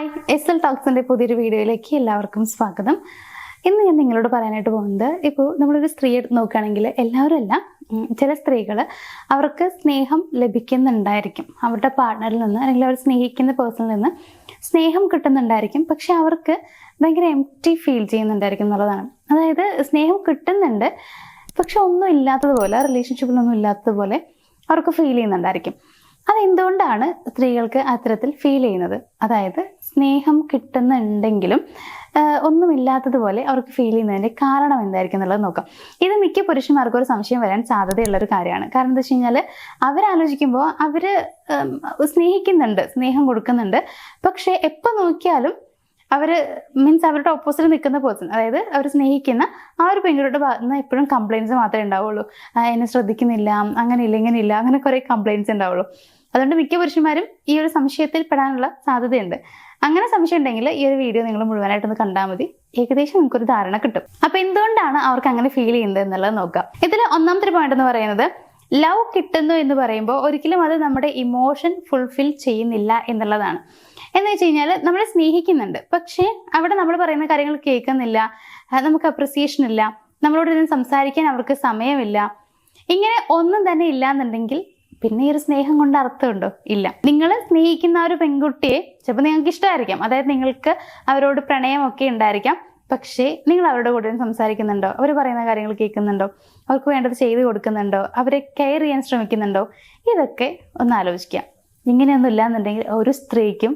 Hi, S L ടോക്സിൻ്റെ പുതിയൊരു വീഡിയോയിലേക്ക് എല്ലാവർക്കും സ്വാഗതം. ഇന്ന് ഞാൻ നിങ്ങളോട് പറയാനായിട്ട് പോകുന്നത്, ഇപ്പോൾ നമ്മളൊരു സ്ത്രീ എടുത്ത് നോക്കുകയാണെങ്കിൽ എല്ലാവരും അല്ല, ചില സ്ത്രീകൾ അവർക്ക് സ്നേഹം ലഭിക്കുന്നുണ്ടായിരിക്കും, അവരുടെ പാർട്ട്ണറിൽ നിന്ന് അല്ലെങ്കിൽ അവർ സ്നേഹിക്കുന്ന പേഴ്സണിൽ നിന്ന് സ്നേഹം കിട്ടുന്നുണ്ടായിരിക്കും. പക്ഷെ അവർക്ക് ഭയങ്കര എംപ്റ്റി ഫീൽ ചെയ്യുന്നുണ്ടായിരിക്കും എന്നുള്ളതാണ്. അതായത് സ്നേഹം കിട്ടുന്നുണ്ട്, പക്ഷെ ഒന്നും ഇല്ലാത്തതുപോലെ, റിലേഷൻഷിപ്പിലൊന്നും ഇല്ലാത്തതുപോലെ അവർക്ക് ഫീൽ ചെയ്യുന്നുണ്ടായിരിക്കും. അതെന്തുകൊണ്ടാണ് സ്ത്രീകൾക്ക് അത്തരത്തിൽ ഫീൽ ചെയ്യുന്നത്? അതായത് സ്നേഹം കിട്ടുന്നുണ്ടെങ്കിലും ഒന്നുമില്ലാത്തതുപോലെ അവർക്ക് ഫീൽ ചെയ്യുന്നതിൻ്റെ കാരണം എന്തായിരിക്കും എന്നുള്ളത് നോക്കാം. ഇത് മിക്ക പുരുഷന്മാർക്കും ഒരു സംശയം വരാൻ സാധ്യതയുള്ളൊരു കാര്യമാണ്. കാരണം എന്താ വെച്ച് കഴിഞ്ഞാൽ, അവരാലോചിക്കുമ്പോൾ അവർ സ്നേഹിക്കുന്നുണ്ട്, സ്നേഹം കൊടുക്കുന്നുണ്ട്, പക്ഷേ എപ്പോൾ നോക്കിയാലും അവർ അവരുടെ ഓപ്പോസിറ്റ് നിൽക്കുന്ന പേഴ്സൺ, അതായത് അവർ സ്നേഹിക്കുന്ന ആ ഒരു പെൺകുട്ടിയുടെ ഭാഗത്ത് നിന്ന് എപ്പോഴും കംപ്ലയിൻറ്റ്സ് മാത്രമേ ഉണ്ടാവുള്ളൂ. എന്നെ ശ്രദ്ധിക്കുന്നില്ല, അങ്ങനെയില്ല, ഇങ്ങനെയില്ല, അങ്ങനെ കുറേ കംപ്ലയിൻറ്റ്സ് ഉണ്ടാവുള്ളൂ. അതുകൊണ്ട് മിക്ക പുരുഷന്മാരും ഈ ഒരു സംശയത്തിൽ പെടാനുള്ള സാധ്യതയുണ്ട്. അങ്ങനെ സംശയം ഉണ്ടെങ്കിൽ ഈ ഒരു വീഡിയോ നിങ്ങൾ മുഴുവനായിട്ടൊന്ന് കണ്ടാൽ മതി, ഏകദേശം നിങ്ങൾക്കൊരു ധാരണ കിട്ടും. അപ്പോൾ എന്തുകൊണ്ടാണ് അവർക്ക് അങ്ങനെ ഫീൽ ചെയ്യുന്നത് എന്നുള്ളത് നോക്കാം. ഇതിൽ ഒന്നാമത്തെ പോയിന്റ് എന്ന് പറയുന്നത്, ലവ് കിട്ടുന്നു എന്ന് പറയുമ്പോൾ ഒരിക്കലും അത് നമ്മുടെ ഇമോഷൻ ഫുൾഫിൽ ചെയ്യുന്നില്ല എന്നുള്ളതാണ്. എന്ന് വെച്ച് കഴിഞ്ഞാൽ, നമ്മളെ സ്നേഹിക്കുന്നുണ്ട്, പക്ഷേ അവിടെ നമ്മൾ പറയുന്ന കാര്യങ്ങൾ കേൾക്കുന്നില്ല, നമുക്ക് അപ്രിസിയേഷൻ ഇല്ല, നമ്മളോട് ഇരുന്ന് സംസാരിക്കാൻ അവർക്ക് സമയമില്ല, ഇങ്ങനെ ഒന്നും തന്നെ ഇല്ല എന്നുണ്ടെങ്കിൽ പിന്നെ ഈ ഒരു സ്നേഹം കൊണ്ട് അർത്ഥമുണ്ടോ? ഇല്ല. നിങ്ങൾ സ്നേഹിക്കുന്ന ആ ഒരു പെൺകുട്ടിയെ ചിലപ്പോൾ നിങ്ങൾക്ക് ഇഷ്ടമായിരിക്കാം, അതായത് നിങ്ങൾക്ക് അവരോട് പ്രണയമൊക്കെ ഉണ്ടായിരിക്കാം, പക്ഷേ നിങ്ങൾ അവരുടെ കൂടെ സംസാരിക്കുന്നുണ്ടോ, അവർ പറയുന്ന കാര്യങ്ങൾ കേൾക്കുന്നുണ്ടോ, അവർക്ക് വേണ്ടത് ചെയ്ത് കൊടുക്കുന്നുണ്ടോ, അവരെ കെയർ ചെയ്യാൻ ശ്രമിക്കുന്നുണ്ടോ? ഇതൊക്കെ ഒന്ന് ആലോചിക്കാം. ഇങ്ങനെയൊന്നും ഇല്ല എന്നുണ്ടെങ്കിൽ ഒരു സ്ത്രീക്കും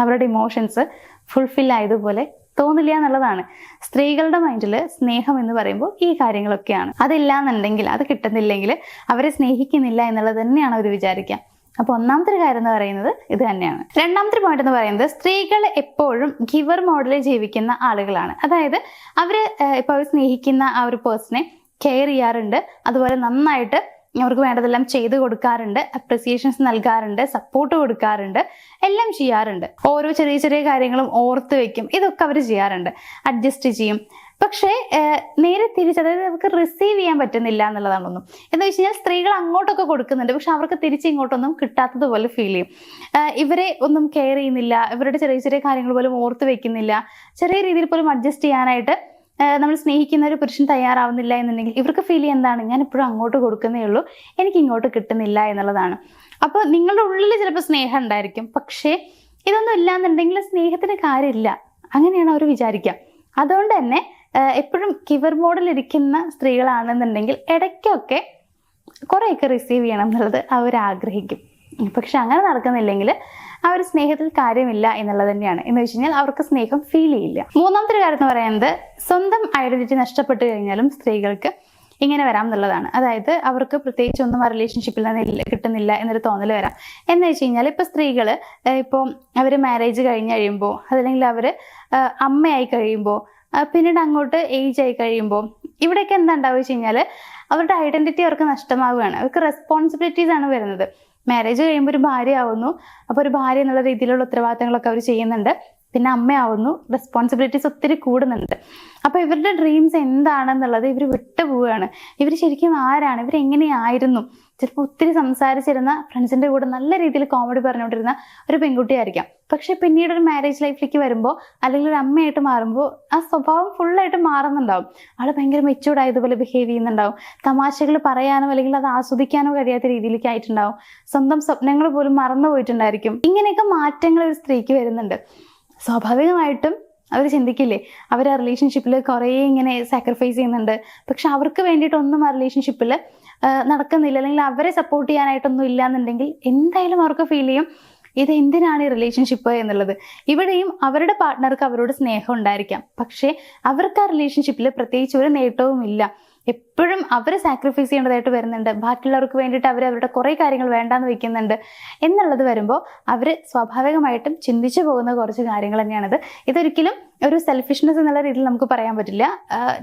അവരുടെ ഇമോഷൻസ് ഫുൾഫിൽ ആയതുപോലെ തോന്നില്ല എന്നുള്ളതാണ്. സ്ത്രീകളുടെ മൈൻഡിൽ സ്നേഹം എന്ന് പറയുമ്പോൾ ഈ കാര്യങ്ങളൊക്കെയാണ്. അതില്ല എന്നുണ്ടെങ്കിൽ, അത് കിട്ടുന്നില്ലെങ്കിൽ അവരെ സ്നേഹിക്കുന്നില്ല എന്നുള്ളത് തന്നെയാണ് അവർ വിചാരിക്കുക. അപ്പോൾ ഒന്നാമത്തെ ഒരു കാര്യം എന്ന് പറയുന്നത് ഇത് തന്നെയാണ്. രണ്ടാമത്തെ പോയിന്റ് എന്ന് പറയുന്നത്, സ്ത്രീകൾ എപ്പോഴും ഗിവർ മോഡലിൽ ജീവിക്കുന്ന ആളുകളാണ്. അതായത് ഇപ്പോൾ അവർ സ്നേഹിക്കുന്ന ആ ഒരു പേഴ്സണെ കെയർ ചെയ്യാറുണ്ട്, അതുപോലെ നന്നായിട്ട് അവർക്ക് വേണ്ടതെല്ലാം ചെയ്തു കൊടുക്കാറുണ്ട്, അപ്രിസിയേഷൻസ് നൽകാറുണ്ട്, സപ്പോർട്ട് കൊടുക്കാറുണ്ട്, എല്ലാം ചെയ്യാറുണ്ട്. ഓരോ ചെറിയ ചെറിയ കാര്യങ്ങളും ഓർത്ത് വെക്കും, ഇതൊക്കെ അവർ ചെയ്യാറുണ്ട്, അഡ്ജസ്റ്റ് ചെയ്യും. പക്ഷേ നേരെ തിരിച്ച്, അതായത് അവർക്ക് റിസീവ് ചെയ്യാൻ പറ്റുന്നില്ല എന്നുള്ളതാണൊന്നും. എന്ന് വെച്ച് കഴിഞ്ഞാൽ, സ്ത്രീകൾ അങ്ങോട്ടൊക്കെ കൊടുക്കുന്നുണ്ട്, പക്ഷെ അവർക്ക് തിരിച്ച് ഇങ്ങോട്ടൊന്നും കിട്ടാത്തതുപോലെ ഫീൽ ചെയ്യും. ഇവരെ ഒന്നും കെയർ ചെയ്യുന്നില്ല, ഇവരുടെ ചെറിയ ചെറിയ കാര്യങ്ങൾ പോലും ഓർത്ത് വെക്കുന്നില്ല, ചെറിയ രീതിയിൽ പോലും അഡ്ജസ്റ്റ് ചെയ്യാനായിട്ട് നമ്മൾ സ്നേഹിക്കുന്ന ഒരു പുരുഷൻ തയ്യാറാവുന്നില്ല എന്നുണ്ടെങ്കിൽ ഇവർക്ക് ഫീൽ ചെയ്യുക എന്താണ്? ഞാൻ ഇപ്പോഴും അങ്ങോട്ട് കൊടുക്കുന്നേ ഉള്ളൂ, എനിക്ക് ഇങ്ങോട്ട് കിട്ടുന്നില്ല എന്നുള്ളതാണ്. അപ്പോൾ നിങ്ങളുടെ ഉള്ളിൽ ചിലപ്പോൾ സ്നേഹം ഉണ്ടായിരിക്കും, പക്ഷേ ഇതൊന്നും ഇല്ല എന്നുണ്ടെങ്കിൽ സ്നേഹത്തിന് കാര്യമില്ല, അങ്ങനെയാണ് അവർ വിചാരിക്കുക. അതുകൊണ്ട് തന്നെ എപ്പോഴും ഗിവർ മോഡൽ ഇരിക്കുന്ന സ്ത്രീകളാണെന്നുണ്ടെങ്കിൽ ഇടയ്ക്കൊക്കെ കുറേയൊക്കെ റിസീവ് ചെയ്യണം എന്നുള്ളത് അവർ ആഗ്രഹിക്കും. പക്ഷെ അങ്ങനെ നടക്കുന്നില്ലെങ്കിൽ ആ ഒരു സ്നേഹത്തിൽ കാര്യമില്ല എന്നുള്ളത് തന്നെയാണ്. എന്ന് വെച്ച് കഴിഞ്ഞാൽ അവർക്ക് സ്നേഹം ഫീൽ ചെയ്യില്ല. മൂന്നാമത്തെ ഒരു കാര്യം എന്ന് പറയുന്നത്, സ്വന്തം ഐഡന്റിറ്റി നഷ്ടപ്പെട്ടു കഴിഞ്ഞാലും സ്ത്രീകൾക്ക് ഇങ്ങനെ വരാം എന്നുള്ളതാണ്. അതായത് അവർക്ക് പ്രത്യേകിച്ച് ഒന്നും ആ റിലേഷൻഷിപ്പിൽ നിന്ന് കിട്ടുന്നില്ല എന്നൊരു തോന്നൽ വരാം. എന്ന് വെച്ച് കഴിഞ്ഞാൽ, ഇപ്പോൾ സ്ത്രീകൾ ഇപ്പോൾ അവർ മാരേജ് കഴിഞ്ഞ് കഴിയുമ്പോൾ, അതല്ലെങ്കിൽ അവർ അമ്മയായി കഴിയുമ്പോൾ, പിന്നീട് അങ്ങോട്ട് ഏജ് ആയി കഴിയുമ്പോൾ, ഇവിടെയൊക്കെ എന്താ ഉണ്ടാവുക വെച്ച് കഴിഞ്ഞാൽ, അവരുടെ ഐഡന്റിറ്റി അവർക്ക് നഷ്ടമാവുകയാണ്. അവർക്ക് റെസ്പോൺസിബിലിറ്റീസ് ആണ് വരുന്നത്. മാരേജ് കഴിയുമ്പോൾ ഒരു ഭാര്യ ആവുന്നു, അപ്പോൾ ഒരു ഭാര്യ എന്നുള്ള രീതിയിലുള്ള ഉത്തരവാദിത്തങ്ങളൊക്കെ അവർ ചെയ്യുന്നുണ്ട്. പിന്നെ അമ്മയാവുന്നു, റെസ്പോൺസിബിലിറ്റീസ് ഒത്തിരി കൂടുന്നുണ്ട്. അപ്പോൾ ഇവരുടെ ഡ്രീംസ് എന്താണെന്നുള്ളത് ഇവർ വിട്ടുപോവുകയാണ്. ഇവർ ശരിക്കും ആരാണ്, ഇവരെങ്ങനെയായിരുന്നു? ചിലപ്പോൾ ഒത്തിരി സംസാരിച്ചിരുന്ന, ഫ്രണ്ട്സിൻ്റെ കൂടെ നല്ല രീതിയിൽ കോമഡി പറഞ്ഞുകൊണ്ടിരുന്ന ഒരു പെൺകുട്ടിയായിരിക്കാം. പക്ഷെ പിന്നീട് ഒരു മാരേജ് ലൈഫിലേക്ക് വരുമ്പോൾ, അല്ലെങ്കിൽ ഒരു അമ്മയായിട്ട് മാറുമ്പോൾ ആ സ്വഭാവം ഫുള്ളായിട്ട് മാറുന്നുണ്ടാവും. ആൾ ഭയങ്കര മെച്യൂർഡ് ആയതുപോലെ ബിഹേവ് ചെയ്യുന്നുണ്ടാവും. തമാശകൾ പറയാനോ അല്ലെങ്കിൽ അത് ആസ്വദിക്കാനോ കഴിയാത്ത രീതിയിലേക്ക് ആയിട്ടുണ്ടാവും. സ്വന്തം സ്വപ്നങ്ങൾ പോലും മറന്നു പോയിട്ടുണ്ടായിരിക്കും. ഇങ്ങനെയൊക്കെ മാറ്റങ്ങൾ ഒരു സ്ത്രീക്ക് വരുന്നുണ്ട്. സ്വാഭാവികമായിട്ടും അവർ ചിന്തിക്കില്ലേ, അവർ ആ റിലേഷൻഷിപ്പിൽ കുറേ ഇങ്ങനെ സാക്രിഫൈസ് ചെയ്യുന്നുണ്ട്, പക്ഷെ അവർക്ക് വേണ്ടിയിട്ടൊന്നും ആ റിലേഷൻഷിപ്പിൽ നടക്കുന്നില്ല, അല്ലെങ്കിൽ അവരെ സപ്പോർട്ട് ചെയ്യാനായിട്ടൊന്നും ഇല്ല എന്നുണ്ടെങ്കിൽ എന്തായാലും അവർക്ക് ഫീൽ ചെയ്യും, ഇത് എന്തിനാണ് ഈ റിലേഷൻഷിപ്പ് എന്നുള്ളത്. ഇവിടെയും അവരുടെ പാർട്ട്ണർക്ക് അവരോട് സ്നേഹം ഉണ്ടായിരിക്കാം, പക്ഷേ അവർക്ക് ആ റിലേഷൻഷിപ്പിൽ പ്രത്യേകിച്ച് ഒരു നേട്ടവും ഇല്ല. എപ്പോഴും അവർ സാക്രിഫൈസ് ചെയ്യേണ്ടതായിട്ട് വരുന്നുണ്ട്, ബാക്കിയുള്ളവർക്ക് വേണ്ടിയിട്ട് അവർ അവരുടെ കുറേ കാര്യങ്ങൾ വേണ്ടാന്ന് വെക്കുന്നുണ്ട് എന്നുള്ളത് വരുമ്പോൾ അവർ സ്വാഭാവികമായിട്ടും ചിന്തിച്ചു പോകുന്ന കുറച്ച് കാര്യങ്ങൾ തന്നെയാണിത്. ഇതൊരിക്കലും ഒരു സെൽഫിഷ്നെസ് എന്നുള്ള രീതിയിൽ നമുക്ക് പറയാൻ പറ്റില്ല.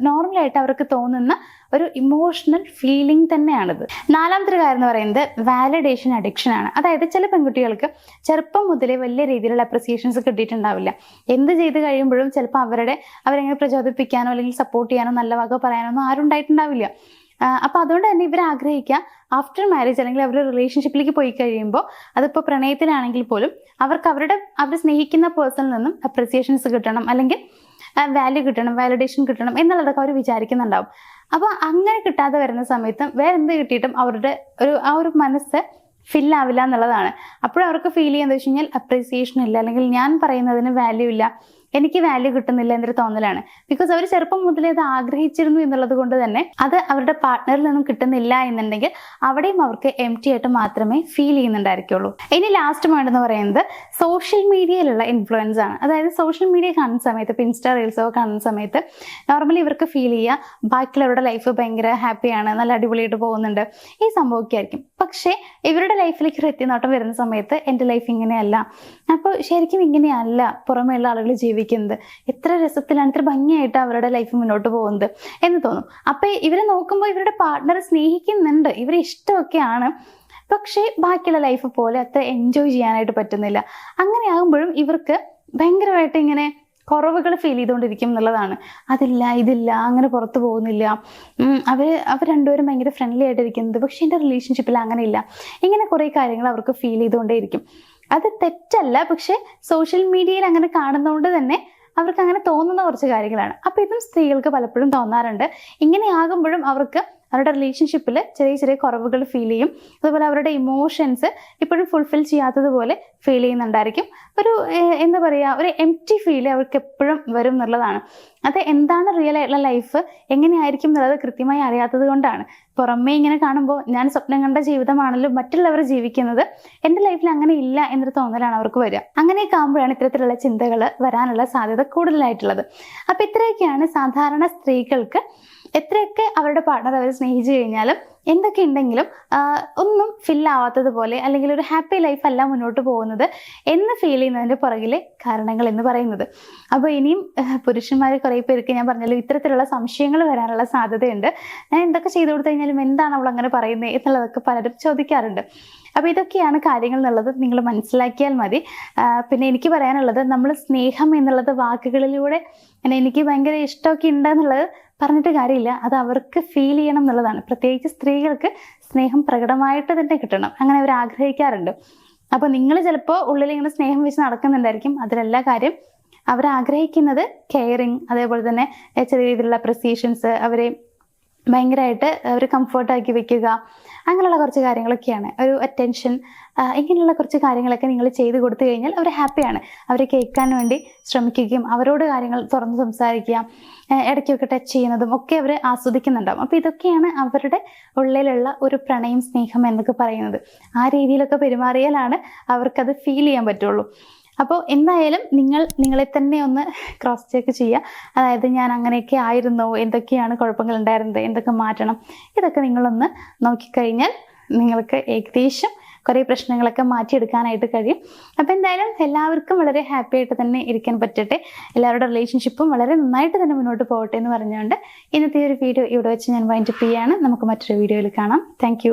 നോർമലായിട്ട് അവർക്ക് തോന്നുന്ന ഒരു ഇമോഷണൽ ഫീലിംഗ് തന്നെയാണിത്. നാലാമത്തെ കാര്യം എന്ന് പറയുന്നത്, വാലിഡേഷൻ അഡിക്ഷൻ ആണ്. അതായത് ചില പെൺകുട്ടികൾക്ക് ചെറുപ്പം മുതലേ വലിയ രീതിയിലുള്ള അപ്രിസിയേഷൻസ് കിട്ടിയിട്ടുണ്ടാവില്ല. എന്ത് ചെയ്ത് കഴിയുമ്പോഴും ചിലപ്പോൾ അവരെങ്ങനെ പ്രചോദിപ്പിക്കാനോ അല്ലെങ്കിൽ സപ്പോർട്ട് ചെയ്യാനോ നല്ല വാക്ക് പറയാനോ ഒന്നും ആരും ഉണ്ടായിട്ടുണ്ടാവില്ല. അപ്പോൾ അതുകൊണ്ട് തന്നെ ഇവർ ആഗ്രഹിക്കുക ആഫ്റ്റർ മാരേജ് അല്ലെങ്കിൽ അവർ റിലേഷൻഷിപ്പിലേക്ക് പോയി കഴിയുമ്പോൾ, അതിപ്പോൾ പ്രണയത്തിലാണെങ്കിൽ പോലും അവർക്ക് അവർ സ്നേഹിക്കുന്ന പേഴ്സണിൽ നിന്നും അപ്രിസിയേഷൻസ് കിട്ടണം, അല്ലെങ്കിൽ വാല്യൂ കിട്ടണം, വാലിഡേഷൻ കിട്ടണം എന്നുള്ളതൊക്കെ അവർ വിചാരിക്കുന്നുണ്ടാവും. അപ്പോൾ അങ്ങനെ കിട്ടാതെ വരുന്ന സമയത്ത് വേറെ എന്ത് കിട്ടിയിട്ടും അവരുടെ ആ ഒരു മനസ്സ് ഫില്ലാവില്ല എന്നുള്ളതാണ്. അപ്പോഴും അവർക്ക് ഫീൽ ചെയ്യുന്നത് വെച്ച് കഴിഞ്ഞാൽ അപ്രീസിയേഷൻ ഇല്ല, അല്ലെങ്കിൽ ഞാൻ പറയുന്നതിന് വാല്യൂ ഇല്ല, എനിക്ക് വാല്യൂ കിട്ടുന്നില്ല എന്നൊരു തോന്നലാണ്. ബിക്കോസ് അവർ ചെറുപ്പം മുതലേ അത് ആഗ്രഹിച്ചിരുന്നു എന്നുള്ളത് കൊണ്ട് തന്നെ അത് അവരുടെ പാർട്ട്ണറിൽ നിന്നും കിട്ടുന്നില്ല എന്നുണ്ടെങ്കിൽ അവിടെയും അവർക്ക് എംപ്റ്റി ആയിട്ട് മാത്രമേ ഫീൽ ചെയ്യുന്നുണ്ടായിരിക്കുള്ളൂ. ഇനി ലാസ്റ്റ് പോയിന്റ് എന്ന് പറയുന്നത് സോഷ്യൽ മീഡിയയിലുള്ള ഇൻഫ്ലുവൻസ് ആണ്. അതായത് സോഷ്യൽ മീഡിയ കാണുന്ന സമയത്ത്, ഇപ്പോൾ ഇൻസ്റ്റാ റീൽസോ കാണുന്ന സമയത്ത് നോർമലി ഇവർക്ക് ഫീൽ ചെയ്യുക ബാക്കിയുള്ളവരുടെ ലൈഫ് ഭയങ്കര ഹാപ്പിയാണ്, നല്ല അടിപൊളിയായിട്ട് പോകുന്നുണ്ട്, ഈ സംഭവമൊക്കെ ആയിരിക്കും. പക്ഷേ ഇവരുടെ ലൈഫിലേക്ക് ഒരു എത്തിനോട്ടം വരുന്ന സമയത്ത് എൻ്റെ ലൈഫ് ഇങ്ങനെയല്ല, അപ്പോൾ ശരിക്കും ഇങ്ങനെയല്ല പുറമേയുള്ള ആളുകൾ ജീവിക്കുന്നത്, എത്ര രസത്തിലാണ്, ഇത്ര ഭംഗിയായിട്ട് അവരുടെ ലൈഫ് മുന്നോട്ട് പോകുന്നത് എന്ന് തോന്നും. അപ്പോൾ ഇവരെ നോക്കുമ്പോൾ ഇവരുടെ പാർട്ട്ണർ സ്നേഹിക്കുന്നുണ്ട്, ഇവരെ ഇഷ്ടമൊക്കെയാണ്, പക്ഷേ ബാക്കിയുള്ള ലൈഫ് പോലെ അത്ര എൻജോയ് ചെയ്യാനായിട്ട് പറ്റുന്നില്ല. അങ്ങനെ ആകുമ്പോഴും ഇവർക്ക് ഭയങ്കരമായിട്ട് ഇങ്ങനെ കുറവുകൾ ഫീൽ ചെയ്തുകൊണ്ടിരിക്കും എന്നുള്ളതാണ്. അതില്ല, ഇതില്ല, അങ്ങനെ പുറത്തു പോകുന്നില്ല, അവർ രണ്ടുപേരും ഭയങ്കര ഫ്രണ്ട്ലി ആയിട്ടിരിക്കുന്നത്, പക്ഷെ എൻ്റെ റിലേഷൻഷിപ്പിൽ അങ്ങനെയില്ല, ഇങ്ങനെ കുറേ കാര്യങ്ങൾ അവർക്ക് ഫീൽ ചെയ്തുകൊണ്ടേയിരിക്കും. അത് തെറ്റല്ല, പക്ഷെ സോഷ്യൽ മീഡിയയിൽ അങ്ങനെ കാണുന്നതുകൊണ്ട് തന്നെ അവർക്ക് അങ്ങനെ തോന്നുന്ന കുറച്ച് കാര്യങ്ങളാണ്. അപ്പോൾ ഇതും സ്ത്രീകൾക്ക് പലപ്പോഴും തോന്നാറുണ്ട്. ഇങ്ങനെ ആകുമ്പോഴും അവർക്ക് അവരുടെ റിലേഷൻഷിപ്പിൽ ചെറിയ ചെറിയ കുറവുകൾ ഫീൽ ചെയ്യും. അതുപോലെ അവരുടെ ഇമോഷൻസ് ഇപ്പോഴും ഫുൾഫിൽ ചെയ്യാത്തതുപോലെ ഫീൽ ചെയ്യുന്നുണ്ടായിരിക്കും. ഒരു എന്താ പറയുക, ഒരു എംപ്റ്റി ഫീൽ അവർക്ക് എപ്പോഴും വരും എന്നുള്ളതാണ്. അത് എന്താണ് റിയൽ ആയിട്ടുള്ള ലൈഫ്, എങ്ങനെയായിരിക്കും എന്നുള്ളത് കൃത്യമായി അറിയാത്തത് കൊണ്ടാണ്. പുറമേ ഇങ്ങനെ കാണുമ്പോൾ ഞാൻ സ്വപ്നം കണ്ട ജീവിതമാണല്ലോ മറ്റുള്ളവർ ജീവിക്കുന്നത്, എൻ്റെ ലൈഫിൽ അങ്ങനെ ഇല്ല എന്നൊരു തോന്നലാണ് അവർക്ക് വരിക. അങ്ങനെയൊക്കെ ആകുമ്പോഴാണ് ഇത്തരത്തിലുള്ള ചിന്തകൾ വരാനുള്ള സാധ്യത കൂടുതലായിട്ടുള്ളത്. അപ്പോൾ ഇത്രയൊക്കെയാണ് സാധാരണ സ്ത്രീകൾക്ക് എത്രയൊക്കെ അവരുടെ പാർട്ണർ അവർ സ്നേഹിച്ചു കഴിഞ്ഞാലും എന്തൊക്കെ ഉണ്ടെങ്കിലും ഒന്നും ഫില്ലാവാത്തതുപോലെ, അല്ലെങ്കിൽ ഒരു ഹാപ്പി ലൈഫല്ല മുന്നോട്ട് പോകുന്നത് എന്ന് ഫീൽ ചെയ്യുന്നതിൻ്റെ പുറകിലെ കാരണങ്ങൾ എന്ന് പറയുന്നത്. അപ്പോൾ ഇനിയും പുരുഷന്മാർ കുറേ പേർക്ക് ഞാൻ പറഞ്ഞാലും ഇത്തരത്തിലുള്ള സംശയങ്ങൾ വരാനുള്ള സാധ്യതയുണ്ട്. ഞാൻ എന്തൊക്കെ ചെയ്തു കൊടുത്തു കഴിഞ്ഞാലും എന്താണ് അവൾ അങ്ങനെ പറയുന്നത് എന്നുള്ളതൊക്കെ പലരും ചോദിക്കാറുണ്ട്. അപ്പോൾ ഇതൊക്കെയാണ് കാര്യങ്ങൾ എന്നുള്ളത് നിങ്ങൾ മനസ്സിലാക്കിയാൽ മതി. പിന്നെ എനിക്ക് പറയാനുള്ളത്, നമ്മൾ സ്നേഹം എന്നുള്ളത് വാക്കുകളിലൂടെ എനിക്ക് ഭയങ്കര ഇഷ്ടമൊക്കെ ഉണ്ടെന്നുള്ളത് പറഞ്ഞിട്ട് കാര്യമില്ല, അത് അവർക്ക് ഫീൽ ചെയ്യണം എന്നുള്ളതാണ്. പ്രത്യേകിച്ച് സ്ത്രീകൾക്ക് സ്നേഹം പ്രകടമായിട്ട് തന്നെ കിട്ടണം, അങ്ങനെ അവർ ആഗ്രഹിക്കാറുണ്ട്. അപ്പോൾ നിങ്ങൾ ചിലപ്പോൾ ഉള്ളിൽ ഇങ്ങനെ സ്നേഹം വെച്ച് നടക്കുന്നുണ്ടായിരിക്കും, അതിലല്ല കാര്യം. അവർ ആഗ്രഹിക്കുന്നത് കെയറിങ്, അതേപോലെ തന്നെ ചെറിയ രീതിയിലുള്ള അപ്രിസിയേഷൻസ്, അവരെ ഭയങ്കരമായിട്ട് ഒരു കംഫർട്ടാക്കി വെക്കുക, അങ്ങനെയുള്ള കുറച്ച് കാര്യങ്ങളൊക്കെയാണ്. ഒരു അറ്റൻഷൻ, ഇങ്ങനെയുള്ള കുറച്ച് കാര്യങ്ങളൊക്കെ നിങ്ങൾ ചെയ്ത് കൊടുത്തു കഴിഞ്ഞാൽ അവർ ഹാപ്പിയാണ്. അവരെ കേൾക്കാൻ വേണ്ടി ശ്രമിക്കുകയും അവരോട് കാര്യങ്ങൾ തുറന്ന് സംസാരിക്കുക, ഇടയ്ക്കൊക്കെ ടച്ച് ചെയ്യുന്നതും ഒക്കെ അവർ ആസ്വദിക്കുന്നുണ്ടാവും. അപ്പോൾ ഇതൊക്കെയാണ് അവരുടെ ഉള്ളിലുള്ള ഒരു പ്രണയം, സ്നേഹം എന്നൊക്കെ പറയുന്നത്. ആ രീതിയിലൊക്കെ പെരുമാറിയാലാണ് അവർക്കത് ഫീൽ ചെയ്യാൻ പറ്റുള്ളൂ. അപ്പോൾ എന്തായാലും നിങ്ങളെ തന്നെ ഒന്ന് ക്രോസ് ചെക്ക് ചെയ്യുക. അതായത് ഞാൻ അങ്ങനെയൊക്കെ ആയിരുന്നോ, എന്തൊക്കെയാണ് കുഴപ്പങ്ങൾ ഉണ്ടായിരുന്നത്, എന്തൊക്കെ മാറ്റണം, ഇതൊക്കെ നിങ്ങളൊന്ന് നോക്കിക്കഴിഞ്ഞാൽ നിങ്ങൾക്ക് ഏകദേശം കുറേ പ്രശ്നങ്ങളൊക്കെ മാറ്റിയെടുക്കാനായിട്ട് കഴിയും. അപ്പോൾ എന്തായാലും എല്ലാവർക്കും വളരെ ഹാപ്പി ആയിട്ട് തന്നെ ഇരിക്കാൻ പറ്റട്ടെ, എല്ലാവരുടെ റിലേഷൻഷിപ്പും വളരെ നന്നായിട്ട് തന്നെ മുന്നോട്ട് പോകട്ടെ എന്ന് പറഞ്ഞുകൊണ്ട് ഇന്നത്തെ ഒരു വീഡിയോ ഇവിടെ വെച്ച് ഞാൻ വൈൻഡപ്പ് ചെയ്യാണ്. നമുക്ക് മറ്റൊരു വീഡിയോയിൽ കാണാം. താങ്ക്